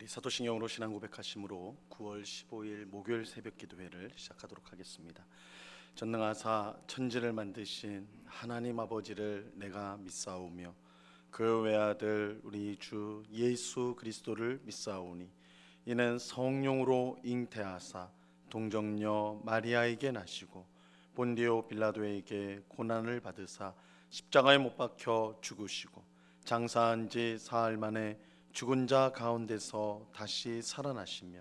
사도신경으로 신앙 고백하심으로 9월 15일 목요일 새벽 기도회를 시작하도록 하겠습니다. 전능하사 천지를 만드신 하나님 아버지를 내가 믿사오며 그 외아들 우리 주 예수 그리스도를 믿사오니 이는 성령으로 잉태하사 동정녀 마리아에게 나시고 본디오 빌라도에게 고난을 받으사 십자가에 못 박혀 죽으시고 장사한 지 사흘 만에 죽은 자 가운데서 다시 살아나시며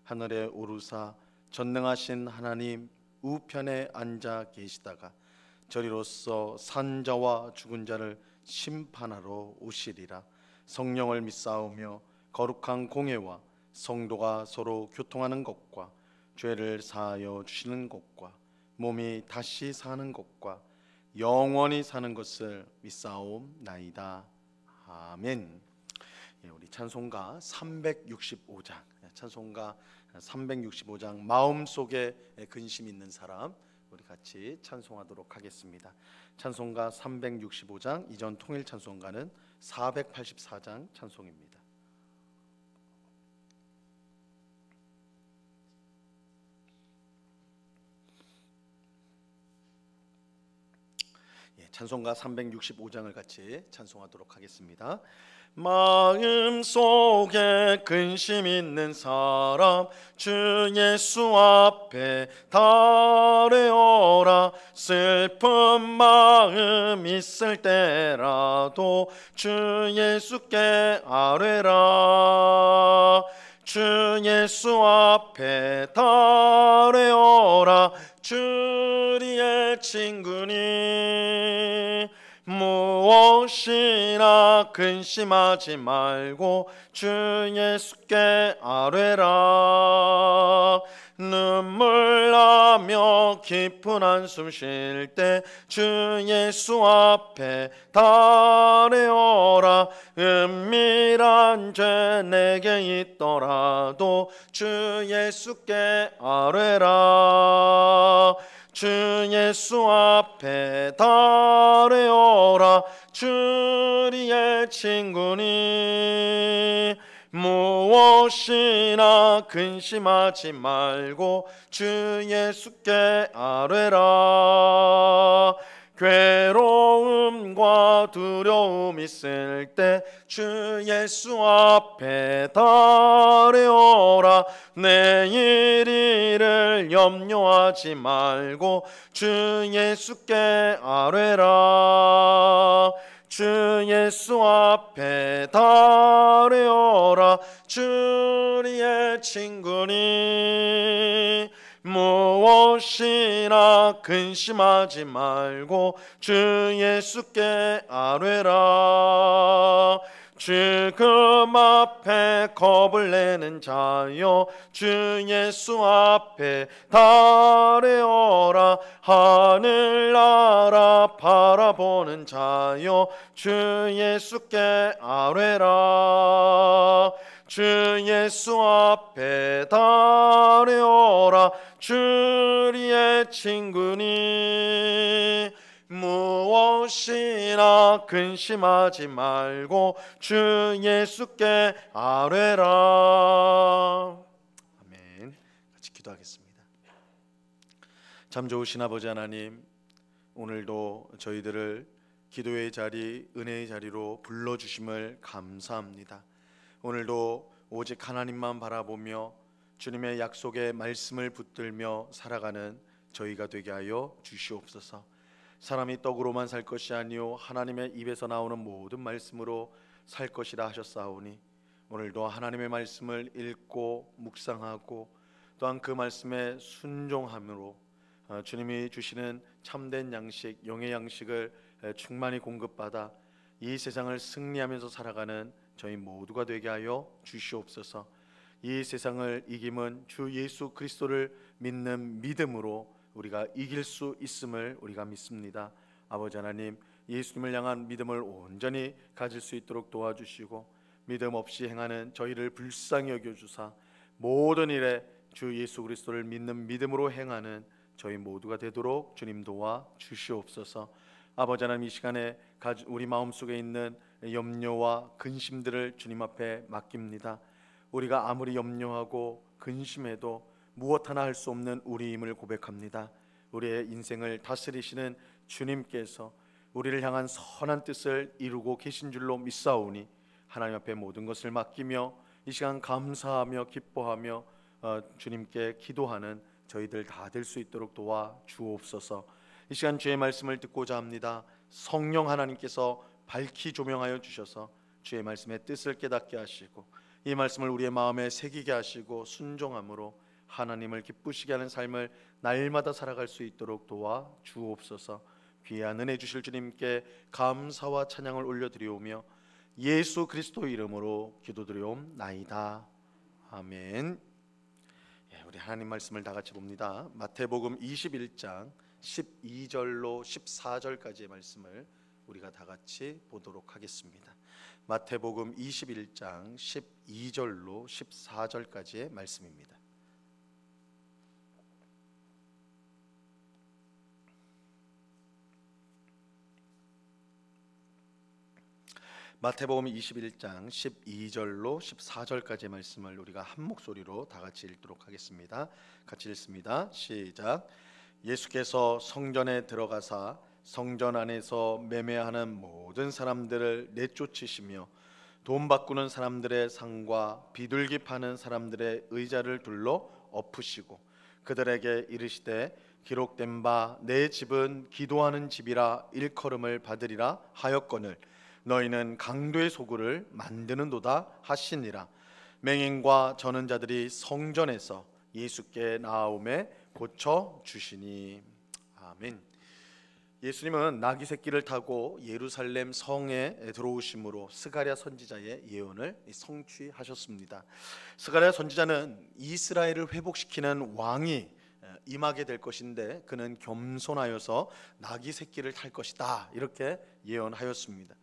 하늘에 오르사 전능하신 하나님 우편에 앉아 계시다가 저리로서 산 자와 죽은 자를 심판하러 오시리라. 성령을 믿사오며 거룩한 공회와 성도가 서로 교통하는 것과 죄를 사하여 주시는 것과 몸이 다시 사는 것과 영원히 사는 것을 믿사옵나이다. 아멘. 우리 찬송가 365장 마음속에 근심 있는 사람 우리 같이 찬송하도록 하겠습니다. 찬송가 365장, 이전 통일 찬송가는 484장 찬송입니다. 찬송가 365장을 같이 찬송하도록 하겠습니다. 마음속에 근심 있는 사람 주 예수 앞에 달래어라. 슬픈 마음 있을 때라도 주 예수께 아뢰라. 주 예수 앞에 달래어라. 주리의 친구니 무엇이나 근심하지 말고 주 예수께 아뢰라. 눈물 나며 깊은 한숨 쉴 때 주 예수 앞에 달래어라. 은밀한 죄 내게 있더라도 주 예수께 아뢰라. 주 예수 앞에 달래어라. 주리의 친구니 무엇이나 근심하지 말고 주 예수께 아뢰라. 괴로움과 두려움 있을 때 주 예수 앞에 달래어라. 내일 일을 염려하지 말고 주 예수께 아뢰라. 주 예수 앞에 달래어라. 주리의 친구니 무엇이나 근심하지 말고 주 예수께 아뢰라. 죽음 앞에 겁을 내는 자여 주 예수 앞에 달래어라. 하늘나라 바라보는 자여 주 예수께 아뢰라. 주 예수 앞에 달래어라. 주리의 친구니 무엇이나 근심하지 말고 주 예수께 아뢰라. 아멘. 같이 기도하겠습니다. 참 좋으신 아버지 하나님, 오늘도 저희들을 기도의 자리, 은혜의 자리로 불러주심을 감사합니다. 오늘도 오직 하나님만 바라보며 주님의 약속의 말씀을 붙들며 살아가는 저희가 되게 하여 주시옵소서. 사람이 떡으로만 살 것이 아니요 하나님의 입에서 나오는 모든 말씀으로 살 것이라 하셨사오니 오늘도 하나님의 말씀을 읽고 묵상하고 또한 그 말씀에 순종함으로 주님이 주시는 참된 양식, 영의 양식을 충만히 공급받아 이 세상을 승리하면서 살아가는 저희 모두가 되게 하여 주시옵소서. 이 세상을 이김은 주 예수 그리스도를 믿는 믿음으로 우리가 이길 수 있음을 우리가 믿습니다. 아버지 하나님, 예수님을 향한 믿음을 온전히 가질 수 있도록 도와주시고 믿음 없이 행하는 저희를 불쌍히 여겨주사 모든 일에 주 예수 그리스도를 믿는 믿음으로 행하는 저희 모두가 되도록 주님 도와 주시옵소서. 아버지 하나님, 이 시간에 우리 마음속에 있는 염려와 근심들을 주님 앞에 맡깁니다. 우리가 아무리 염려하고 근심해도 무엇 하나 할 수 없는 우리임을 고백합니다. 우리의 인생을 다스리시는 주님께서 우리를 향한 선한 뜻을 이루고 계신 줄로 믿사오니 하나님 앞에 모든 것을 맡기며 이 시간 감사하며 기뻐하며 주님께 기도하는 저희들 다 될 수 있도록 도와 주옵소서. 이 시간 주의 말씀을 듣고자 합니다. 성령 하나님께서 밝히 조명하여 주셔서 주의 말씀의 뜻을 깨닫게 하시고 이 말씀을 우리의 마음에 새기게 하시고 순종함으로 하나님을 기쁘시게 하는 삶을 날마다 살아갈 수 있도록 도와 주옵소서. 귀한 은혜 주실 주님께 감사와 찬양을 올려드리오며 예수 그리스도 이름으로 기도드리옵나이다. 아멘. 우리 하나님 말씀을 다 같이 봅니다. 마태복음 21장 12절로 14절까지의 말씀을 우리가 다 같이 보도록 하겠습니다. 마태복음 21장 12절로 14절까지의 말씀입니다. 마태복음 21장 12절로 14절까지의 말씀을 우리가 한 목소리로 다 같이 읽도록 하겠습니다. 같이 읽습니다. 시작. 예수께서 성전에 들어가사 성전 안에서 매매하는 모든 사람들을 내쫓으시며 돈 바꾸는 사람들의 상과 비둘기 파는 사람들의 의자를 둘러 엎으시고 그들에게 이르시되 기록된 바 내 집은 기도하는 집이라 일컬음을 받으리라 하였거늘 너희는 강도의 소굴을 만드는도다 하시니라. 맹인과 저는 자들이 성전에서 예수께 나아오매 고쳐 주시니. 아멘. 예수님은 나귀 새끼를 타고 예루살렘 성에 들어오심으로 스가랴 선지자의 예언을 성취하셨습니다. 스가랴 선지자는 이스라엘을 회복시키는 왕이 임하게 될 것인데 그는 겸손하여서 나귀 새끼를 탈 것이다 이렇게 예언하였습니다.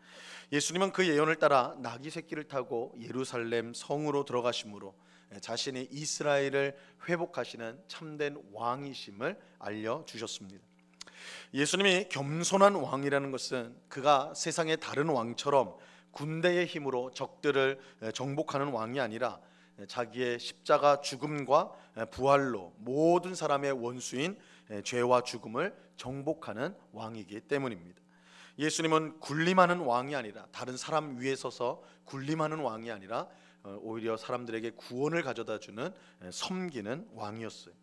예수님은 그 예언을 따라 나귀 새끼를 타고 예루살렘 성으로 들어가심으로 자신이 이스라엘을 회복하시는 참된 왕이심을 알려주셨습니다. 예수님이 겸손한 왕이라는 것은 그가 세상의 다른 왕처럼 군대의 힘으로 적들을 정복하는 왕이 아니라 자기의 십자가 죽음과 부활로 모든 사람의 원수인 죄와 죽음을 정복하는 왕이기 때문입니다. 예수님은 군림하는 왕이 아니라 다른 사람 위에 서서 군림하는 왕이 아니라 오히려 사람들에게 구원을 가져다 주는 섬기는 왕이었어요.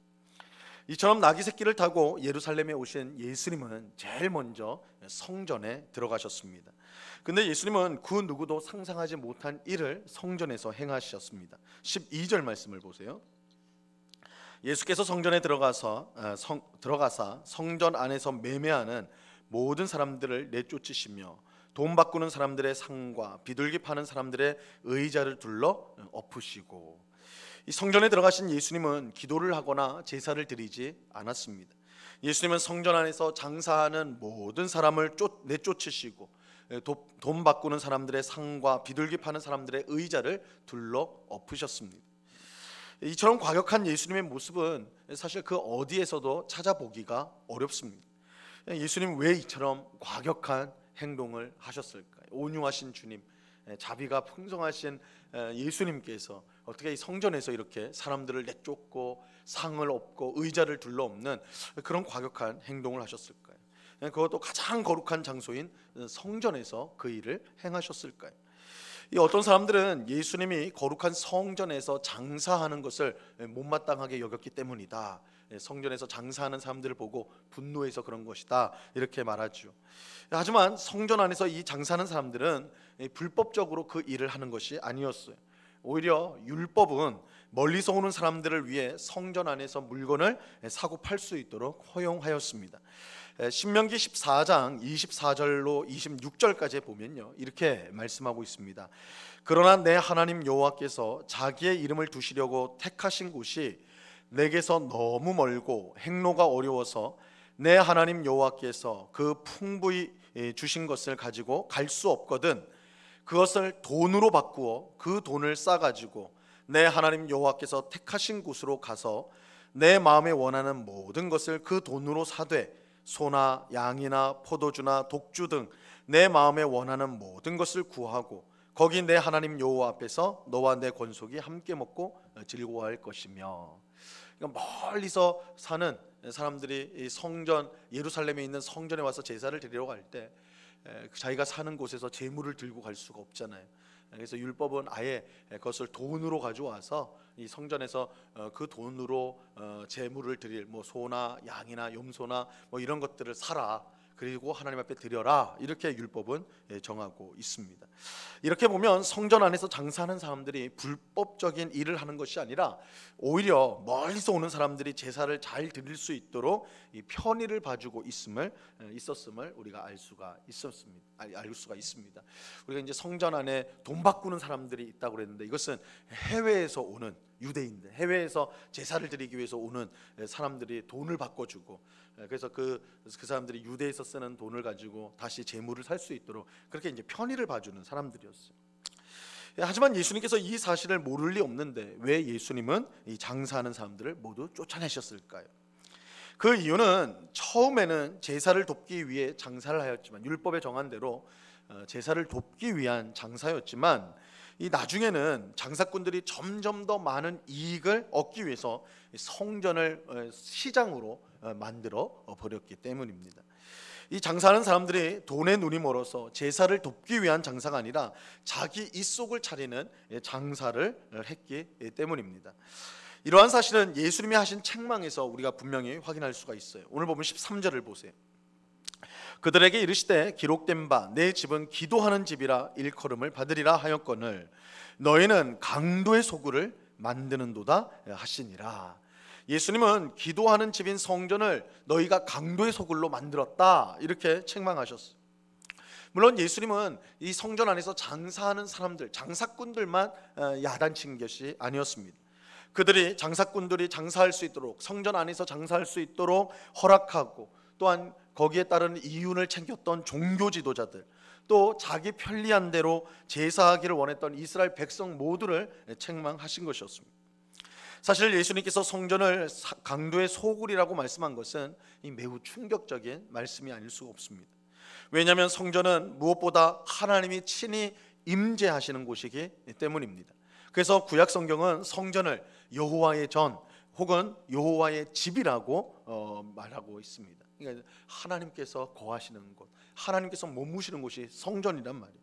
이처럼 나귀 새끼를 타고 예루살렘에 오신 예수님은 제일 먼저 성전에 들어가셨습니다. 근데 예수님은 그 누구도 상상하지 못한 일을 성전에서 행하셨습니다. 12절 말씀을 보세요. 예수께서 성전에 들어가사 성전 안에서 매매하는 모든 사람들을 내쫓으시며 돈 바꾸는 사람들의 상과 비둘기 파는 사람들의 의자를 둘러 엎으시고. 이 성전에 들어가신 예수님은 기도를 하거나 제사를 드리지 않았습니다. 예수님은 성전 안에서 장사하는 모든 사람을 내쫓으시고 돈 바꾸는 사람들의 상과 비둘기 파는 사람들의 의자를 둘러 엎으셨습니다. 이처럼 과격한 예수님의 모습은 사실 그 어디에서도 찾아보기가 어렵습니다. 예수님 왜 이처럼 과격한 행동을 하셨을까요? 온유하신 주님, 자비가 풍성하신 예수님께서 어떻게 이 성전에서 이렇게 사람들을 내쫓고 상을 엎고 의자를 둘러 엎는 그런 과격한 행동을 하셨을까요? 그것도 가장 거룩한 장소인 성전에서 그 일을 행하셨을까요? 이 어떤 사람들은 예수님이 거룩한 성전에서 장사하는 것을 못마땅하게 여겼기 때문이다. 성전에서 장사하는 사람들을 보고 분노해서 그런 것이다 이렇게 말하죠. 하지만 성전 안에서 이 장사하는 사람들은 불법적으로 그 일을 하는 것이 아니었어요. 오히려 율법은 멀리서 오는 사람들을 위해 성전 안에서 물건을 사고 팔 수 있도록 허용하였습니다. 신명기 14장 24절로 26절까지 보면요 이렇게 말씀하고 있습니다. 그러나 내 하나님 여호와께서 자기의 이름을 두시려고 택하신 곳이 내게서 너무 멀고 행로가 어려워서 내 하나님 여호와께서 그 풍부히 주신 것을 가지고 갈 수 없거든 그것을 돈으로 바꾸어 그 돈을 싸가지고 내 하나님 여호와께서 택하신 곳으로 가서 내 마음에 원하는 모든 것을 그 돈으로 사되 소나 양이나 포도주나 독주 등 내 마음에 원하는 모든 것을 구하고 거기 내 하나님 여호와 앞에서 너와 내 권속이 함께 먹고 즐거워할 것이며. 그러니까 멀리서 사는 사람들이 이 성전, 예루살렘에 있는 성전에 와서 제사를 드리러 갈 때 자기가 사는 곳에서 제물을 들고 갈 수가 없잖아요. 그래서 율법은 아예 그것을 돈으로 가져와서 이 성전에서 그 돈으로 제물을 드릴 뭐 소나 양이나 염소나 뭐 이런 것들을 사라, 그리고 하나님 앞에 드려라, 이렇게 율법은 정하고 있습니다. 이렇게 보면 성전 안에서 장사하는 사람들이 불법적인 일을 하는 것이 아니라 오히려 멀리서 오는 사람들이 제사를 잘 드릴 수 있도록 이 편의를 봐주고 있었음을 우리가 알 수가 있습니다. 우리가 이제 성전 안에 돈 바꾸는 사람들이 있다고 그랬는데, 이것은 해외에서 오는 유대인들, 해외에서 제사를 드리기 위해서 오는 사람들이 돈을 바꿔주고, 그래서 그 사람들이 유대에서 쓰는 돈을 가지고 다시 재물을 살 수 있도록 그렇게 이제 편의를 봐주는 사람들이었어요. 하지만 예수님께서 이 사실을 모를 리 없는데 왜 예수님은 이 장사하는 사람들을 모두 쫓아내셨을까요? 그 이유는 처음에는 제사를 돕기 위해 장사를 하였지만, 율법에 정한 대로 제사를 돕기 위한 장사였지만, 이 나중에는 장사꾼들이 점점 더 많은 이익을 얻기 위해서 성전을 시장으로 만들어 버렸기 때문입니다. 이 장사하는 사람들이 돈에 눈이 멀어서 제사를 돕기 위한 장사가 아니라 자기 입속을 차리는 장사를 했기 때문입니다. 이러한 사실은 예수님이 하신 책망에서 우리가 분명히 확인할 수가 있어요. 오늘 보면 13절을 보세요. 그들에게 이르시되 기록된 바 내 집은 기도하는 집이라 일컬음을 받으리라 하였거늘 너희는 강도의 소굴을 만드는도다 하시니라. 예수님은 기도하는 집인 성전을 너희가 강도의 소굴로 만들었다, 이렇게 책망하셨어요. 물론 예수님은 이 성전 안에서 장사하는 사람들, 장사꾼들만 야단친 것이 아니었습니다. 그들이, 장사꾼들이 장사할 수 있도록, 성전 안에서 장사할 수 있도록 허락하고, 또한 거기에 따른 이윤을 챙겼던 종교 지도자들, 또 자기 편리한 대로 제사하기를 원했던 이스라엘 백성 모두를 책망하신 것이었습니다. 사실 예수님께서 성전을 강도의 소굴이라고 말씀한 것은 매우 충격적인 말씀이 아닐 수가 없습니다. 왜냐하면 성전은 무엇보다 하나님이 친히 임재하시는 곳이기 때문입니다. 그래서 구약 성경은 성전을 여호와의 전 혹은 여호와의 집이라고 말하고 있습니다. 그러니까 하나님께서 거하시는 곳, 하나님께서 머무시는 곳이 성전이란 말이에요.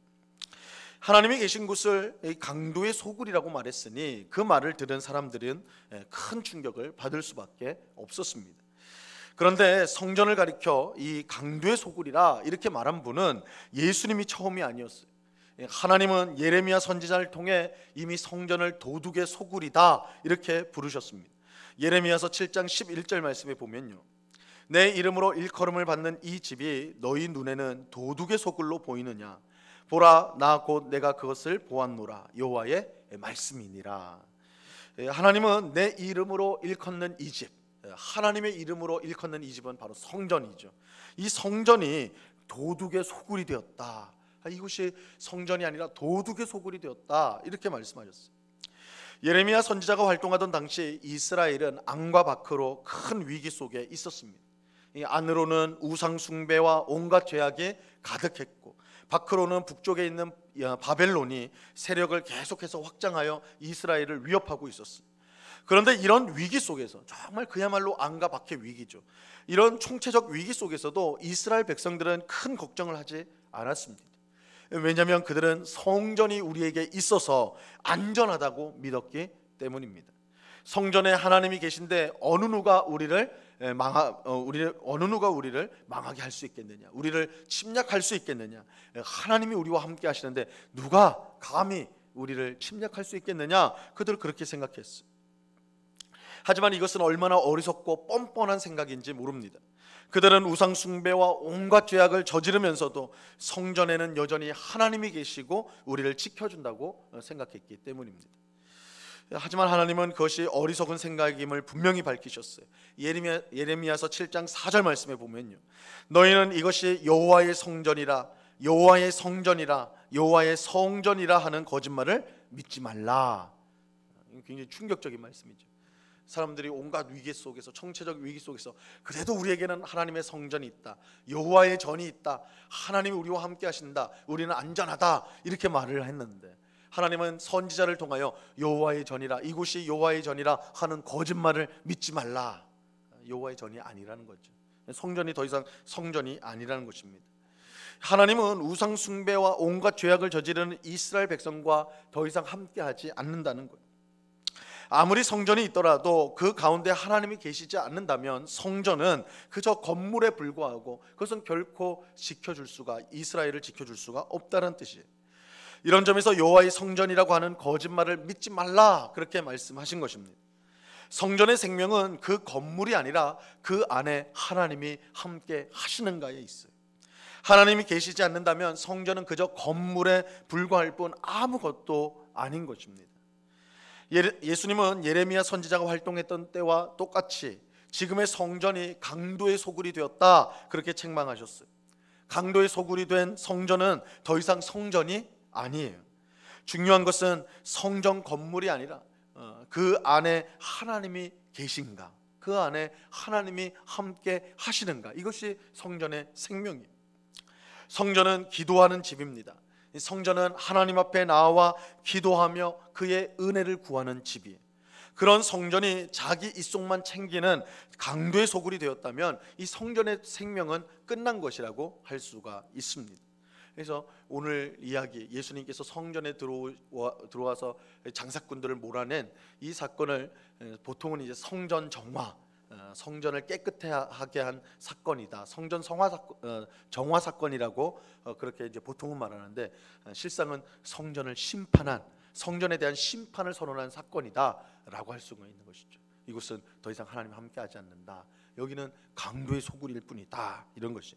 하나님이 계신 곳을 강도의 소굴이라고 말했으니 그 말을 들은 사람들은 큰 충격을 받을 수밖에 없었습니다. 그런데 성전을 가리켜 이 강도의 소굴이라 이렇게 말한 분은 예수님이 처음이 아니었어요. 하나님은 예레미야 선지자를 통해 이미 성전을 도둑의 소굴이다 이렇게 부르셨습니다. 예레미야서 7장 11절 말씀에 보면요, 내 이름으로 일컬음을 받는 이 집이 너희 눈에는 도둑의 소굴로 보이느냐, 보라 나 곧 내가 그것을 보았노라, 여호와의 말씀이니라. 하나님은 내 이름으로 일컫는 이 집, 하나님의 이름으로 일컫는 이 집은 바로 성전이죠. 이 성전이 도둑의 소굴이 되었다, 이곳이 성전이 아니라 도둑의 소굴이 되었다, 이렇게 말씀하셨어요. 예레미야 선지자가 활동하던 당시 이스라엘은 안과 밖으로 큰 위기 속에 있었습니다. 이 안으로는 우상 숭배와 온갖 죄악이 가득했고, 밖으로는 북쪽에 있는 바벨론이 세력을 계속해서 확장하여 이스라엘을 위협하고 있었어요. 그런데 이런 위기 속에서, 정말 그야말로 안과 밖의 위기죠, 이런 총체적 위기 속에서도 이스라엘 백성들은 큰 걱정을 하지 않았습니다. 왜냐하면 그들은 성전이 우리에게 있어서 안전하다고 믿었기 때문입니다. 성전에 하나님이 계신데 어느 누가 우리를 망하게 할 수 있겠느냐, 우리를 침략할 수 있겠느냐, 하나님이 우리와 함께 하시는데 누가 감히 우리를 침략할 수 있겠느냐, 그들 그렇게 생각했어요. 하지만 이것은 얼마나 어리석고 뻔뻔한 생각인지 모릅니다. 그들은 우상 숭배와 온갖 죄악을 저지르면서도 성전에는 여전히 하나님이 계시고 우리를 지켜준다고 생각했기 때문입니다. 하지만 하나님은 그것이 어리석은 생각임을 분명히 밝히셨어요. 예레미야서 7장 4절 말씀에 보면요, 너희는 이것이 여호와의 성전이라 여호와의 성전이라 여호와의 성전이라 하는 거짓말을 믿지 말라. 굉장히 충격적인 말씀이죠. 사람들이 온갖 위기 속에서, 총체적 위기 속에서 그래도 우리에게는 하나님의 성전이 있다, 여호와의 전이 있다, 하나님이 우리와 함께 하신다, 우리는 안전하다, 이렇게 말을 했는데 하나님은 선지자를 통하여 여호와의 전이라, 이곳이 여호와의 전이라 하는 거짓말을 믿지 말라. 여호와의 전이 아니라는 거죠. 성전이 더 이상 성전이 아니라는 것입니다. 하나님은 우상 숭배와 온갖 죄악을 저지르는 이스라엘 백성과 더 이상 함께하지 않는다는 거예요. 아무리 성전이 있더라도 그 가운데 하나님이 계시지 않는다면 성전은 그저 건물에 불과하고 그것은 결코 이스라엘을 지켜줄 수가 없다는 뜻이에요. 이런 점에서 여호와의 성전이라고 하는 거짓말을 믿지 말라, 그렇게 말씀하신 것입니다. 성전의 생명은 그 건물이 아니라 그 안에 하나님이 함께 하시는가에 있어요. 하나님이 계시지 않는다면 성전은 그저 건물에 불과할 뿐 아무것도 아닌 것입니다. 예수님은 예레미야 선지자가 활동했던 때와 똑같이 지금의 성전이 강도의 소굴이 되었다, 그렇게 책망하셨어요. 강도의 소굴이 된 성전은 더 이상 성전이 아니에요. 중요한 것은 성전 건물이 아니라 그 안에 하나님이 계신가, 그 안에 하나님이 함께 하시는가, 이것이 성전의 생명이에요. 성전은 기도하는 집입니다. 성전은 하나님 앞에 나와 기도하며 그의 은혜를 구하는 집이에요. 그런 성전이 자기 입속만 챙기는 강도의 소굴이 되었다면 이 성전의 생명은 끝난 것이라고 할 수가 있습니다. 그래서 오늘 이야기, 예수님께서 성전에 들어와서 장사꾼들을 몰아낸 이 사건을 보통은 이제 성전 정화, 성전을 깨끗하게 한 사건이다, 성전 정화 사건이라고 그렇게 이제 보통은 말하는데, 실상은 성전을 심판한, 성전에 대한 심판을 선언한 사건이다라고 할 수가 있는 것이죠. 이곳은 더 이상 하나님 함께하지 않는다, 여기는 강도의 소굴일 뿐이다, 이런 것이.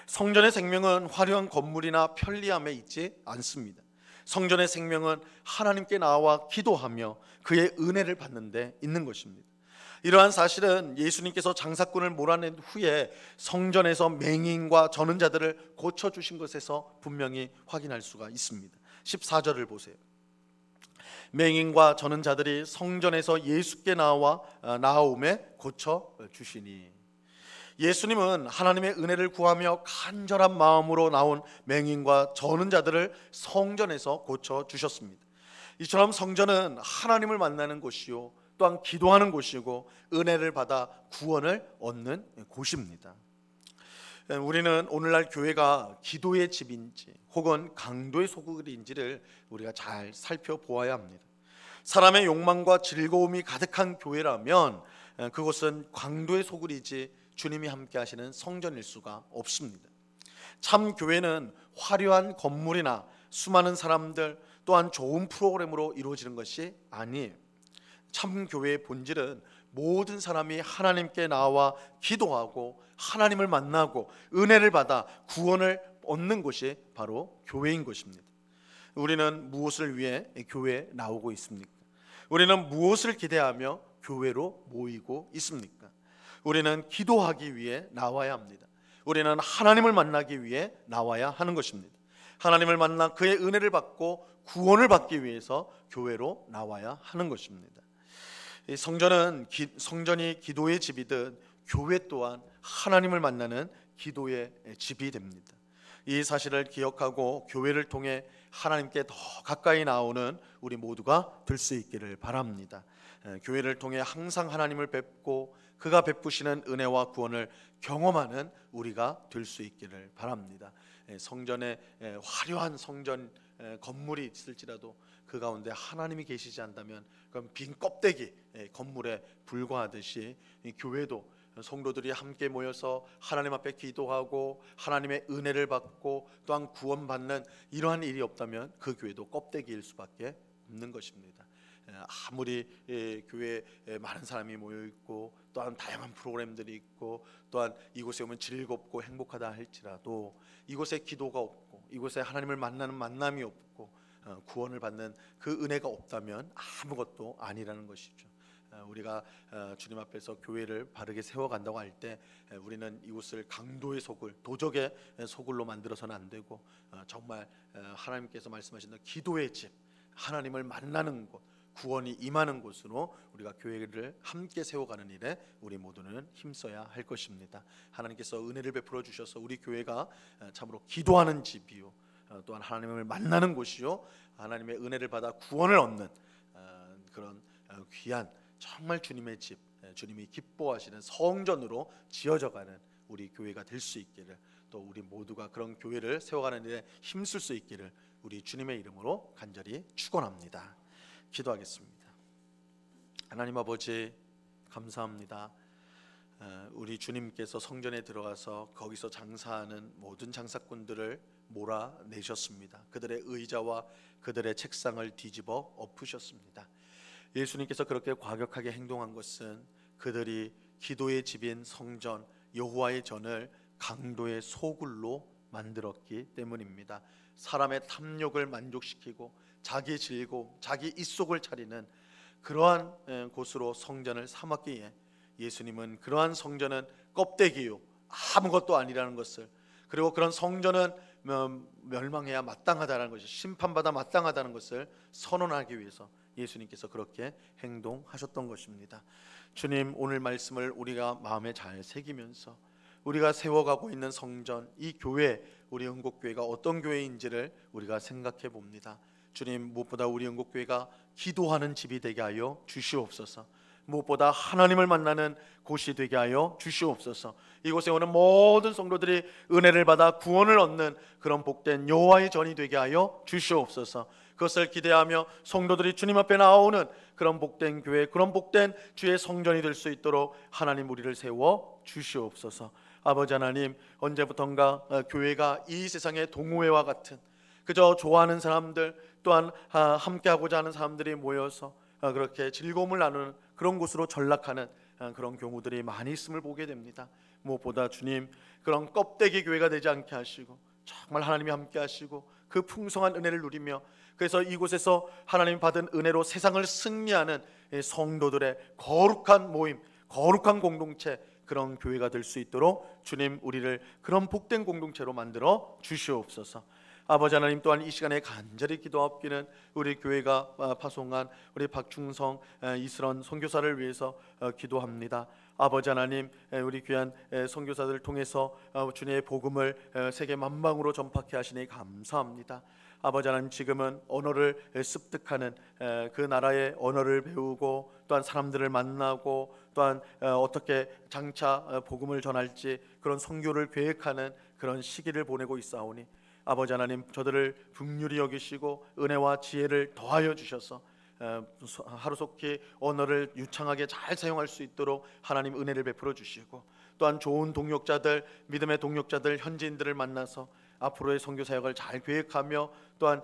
성전의 생명은 화려한 건물이나 편리함에 있지 않습니다. 성전의 생명은 하나님께 나와 기도하며 그의 은혜를 받는 데 있는 것입니다. 이러한 사실은 예수님께서 장사꾼을 몰아낸 후에 성전에서 맹인과 저는 자들을 고쳐주신 것에서 분명히 확인할 수가 있습니다. 14절을 보세요. 맹인과 저는 자들이 성전에서 예수께 나아오매 고쳐주시니. 예수님은 하나님의 은혜를 구하며 간절한 마음으로 나온 맹인과 저는 자들을 성전에서 고쳐주셨습니다. 이처럼 성전은 하나님을 만나는 곳이요, 또한 기도하는 곳이고 은혜를 받아 구원을 얻는 곳입니다. 우리는 오늘날 교회가 기도의 집인지 혹은 강도의 소굴인지를 우리가 잘 살펴보아야 합니다. 사람의 욕망과 즐거움이 가득한 교회라면 그곳은 강도의 소굴이지 주님이 함께 하시는 성전일 수가 없습니다. 참 교회는 화려한 건물이나 수많은 사람들, 또한 좋은 프로그램으로 이루어지는 것이 아니에요. 참 교회의 본질은 모든 사람이 하나님께 나와 기도하고 하나님을 만나고 은혜를 받아 구원을 얻는 곳이 바로 교회인 것입니다. 우리는 무엇을 위해 교회에 나오고 있습니까? 우리는 무엇을 기대하며 교회로 모이고 있습니까? 우리는 기도하기 위해 나와야 합니다. 우리는 하나님을 만나기 위해 나와야 하는 것입니다. 하나님을 만나 그의 은혜를 받고 구원을 받기 위해서 교회로 나와야 하는 것입니다. 성전이 기도의 집이듯 교회 또한 하나님을 만나는 기도의 집이 됩니다. 이 사실을 기억하고 교회를 통해 하나님께 더 가까이 나오는 우리 모두가 될 수 있기를 바랍니다. 교회를 통해 항상 하나님을 뵙고 그가 베푸시는 은혜와 구원을 경험하는 우리가 될 수 있기를 바랍니다. 성전에 화려한 성전 건물이 있을지라도 그 가운데 하나님이 계시지 않다면 그럼 빈 껍데기 건물에 불과하듯이 교회도 성도들이 함께 모여서 하나님 앞에 기도하고 하나님의 은혜를 받고 또한 구원받는 이러한 일이 없다면 그 교회도 껍데기일 수밖에 없는 것입니다. 아무리 교회에 많은 사람이 모여 있고 또한 다양한 프로그램들이 있고 또한 이곳에 오면 즐겁고 행복하다 할지라도 이곳에 기도가 없고 이곳에 하나님을 만나는 만남이 없고 구원을 받는 그 은혜가 없다면 아무것도 아니라는 것이죠. 우리가 주님 앞에서 교회를 바르게 세워간다고 할 때 우리는 이곳을 강도의 소굴, 도적의 소굴로 만들어서는 안 되고 정말 하나님께서 말씀하신 기도의 집, 하나님을 만나는 곳, 구원이 임하는 곳으로 우리가 교회를 함께 세워가는 일에 우리 모두는 힘써야 할 것입니다. 하나님께서 은혜를 베풀어 주셔서 우리 교회가 참으로 기도하는 집이요, 또한 하나님을 만나는 곳이요, 하나님의 은혜를 받아 구원을 얻는 그런 귀한 정말 주님의 집, 주님이 기뻐하시는 성전으로 지어져가는 우리 교회가 될 수 있기를, 또 우리 모두가 그런 교회를 세워가는 일에 힘쓸 수 있기를 우리 주님의 이름으로 간절히 축원합니다. 기도하겠습니다. 하나님 아버지, 감사합니다. 우리 주님께서 성전에 들어가서 거기서 장사하는 모든 장사꾼들을 몰아내셨습니다. 그들의 의자와 그들의 책상을 뒤집어 엎으셨습니다. 예수님께서 그렇게 과격하게 행동한 것은 그들이 기도의 집인 성전 여호와의 전을 강도의 소굴로 만들었기 때문입니다. 사람의 탐욕을 만족시키고 자기 즐거움, 자기 입속을 차리는 그러한 곳으로 성전을 삼았기에 예수님은 그러한 성전은 껍데기요, 아무것도 아니라는 것을, 그리고 그런 성전은 멸망해야 마땅하다는 것을, 심판받아 마땅하다는 것을 선언하기 위해서 예수님께서 그렇게 행동하셨던 것입니다. 주님, 오늘 말씀을 우리가 마음에 잘 새기면서 우리가 세워가고 있는 성전, 이 교회, 우리 응곡교회가 어떤 교회인지를 우리가 생각해 봅니다. 주님, 무엇보다 우리 응곡교회가 기도하는 집이 되게 하여 주시옵소서. 무엇보다 하나님을 만나는 곳이 되게 하여 주시옵소서. 이곳에 오는 모든 성도들이 은혜를 받아 구원을 얻는 그런 복된 여호와의 전이 되게 하여 주시옵소서. 그것을 기대하며 성도들이 주님 앞에 나오는 그런 복된 교회, 그런 복된 주의 성전이 될 수 있도록 하나님 우리를 세워 주시옵소서. 아버지 하나님, 언제부턴가 교회가 이 세상의 동호회와 같은, 그저 좋아하는 사람들, 또한 함께하고자 하는 사람들이 모여서 그렇게 즐거움을 나누는 그런 곳으로 전락하는 그런 경우들이 많이 있음을 보게 됩니다. 무엇보다 주님, 그런 껍데기 교회가 되지 않게 하시고 정말 하나님이 함께 하시고 그 풍성한 은혜를 누리며, 그래서 이곳에서 하나님 받은 은혜로 세상을 승리하는 성도들의 거룩한 모임, 거룩한 공동체, 그런 교회가 될 수 있도록 주님, 우리를 그런 복된 공동체로 만들어 주시옵소서. 아버지 하나님, 또한 이 시간에 간절히 기도합기는 우리 교회가 파송한 우리 박충성 이슬원 선교사를 위해서 기도합니다. 아버지 하나님, 우리 귀한 선교사들을 통해서 주님의 복음을 세계 만방으로 전파케 하시니 감사합니다. 아버지 하나님, 지금은 언어를 습득하는, 그 나라의 언어를 배우고 또한 사람들을 만나고 또한 어떻게 장차 복음을 전할지 그런 선교를 계획하는 그런 시기를 보내고 있사오니 아버지 하나님, 저들을 긍휼히 여기시고 은혜와 지혜를 더하여 주셔서 하루속히 언어를 유창하게 잘 사용할 수 있도록 하나님 은혜를 베풀어 주시고, 또한 좋은 동역자들, 믿음의 동역자들, 현지인들을 만나서 앞으로의 선교 사역을 잘 계획하며 또한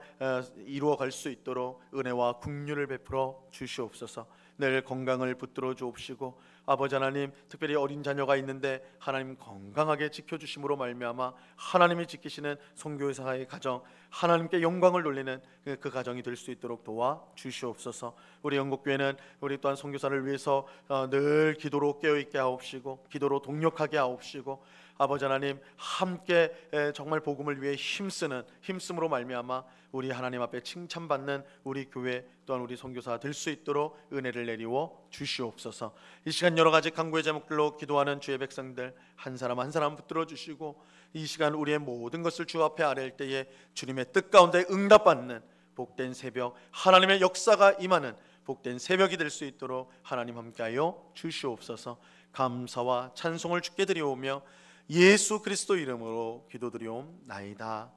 이루어갈 수 있도록 은혜와 긍휼을 베풀어 주시옵소서. 늘 건강을 붙들어 주옵시고, 아버지 하나님, 특별히 어린 자녀가 있는데 하나님 건강하게 지켜주심으로 말미암아 하나님이 지키시는 선교사의 가정, 하나님께 영광을 돌리는 그 가정이 될 수 있도록 도와 주시옵소서. 우리 영곡교회는 우리 또한 선교사를 위해서 늘 기도로 깨어있게 하옵시고 기도로 동력하게 하옵시고, 아버지 하나님, 함께 정말 복음을 위해 힘씀으로 말미암아 우리 하나님 앞에 칭찬받는 우리 교회 또한 우리 선교사 될 수 있도록 은혜를 내리워 주시옵소서. 이 시간 여러 가지 간구의 제목들로 기도하는 주의 백성들 한 사람 한 사람 붙들어 주시고, 이 시간 우리의 모든 것을 주 앞에 아뢰을 때에 주님의 뜻 가운데 응답받는 복된 새벽, 하나님의 역사가 임하는 복된 새벽이 될 수 있도록 하나님 함께하여 주시옵소서. 감사와 찬송을 주께 드리오며 예수 그리스도 이름으로 기도드리옵나이다.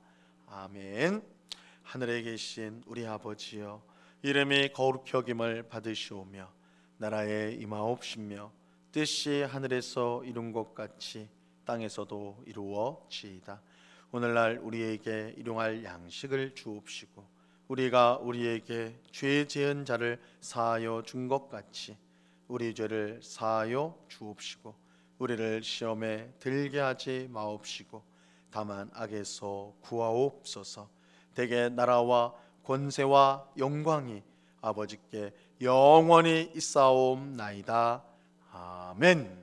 아멘. 하늘에 계신 우리 아버지여, 이름이 거룩히 여김을 받으시오며 나라에 임하옵시며 뜻이 하늘에서 이룬 것 같이 땅에서도 이루어지이다. 오늘날 우리에게 일용할 양식을 주옵시고, 우리가 우리에게 죄 지은 자를 사하여 준 것 같이 우리 죄를 사하여 주옵시고, 우리를 시험에 들게 하지 마옵시고 다만 악에서 구하옵소서. 대개 나라와 권세와 영광이 아버지께 영원히 있사옵나이다. 아멘.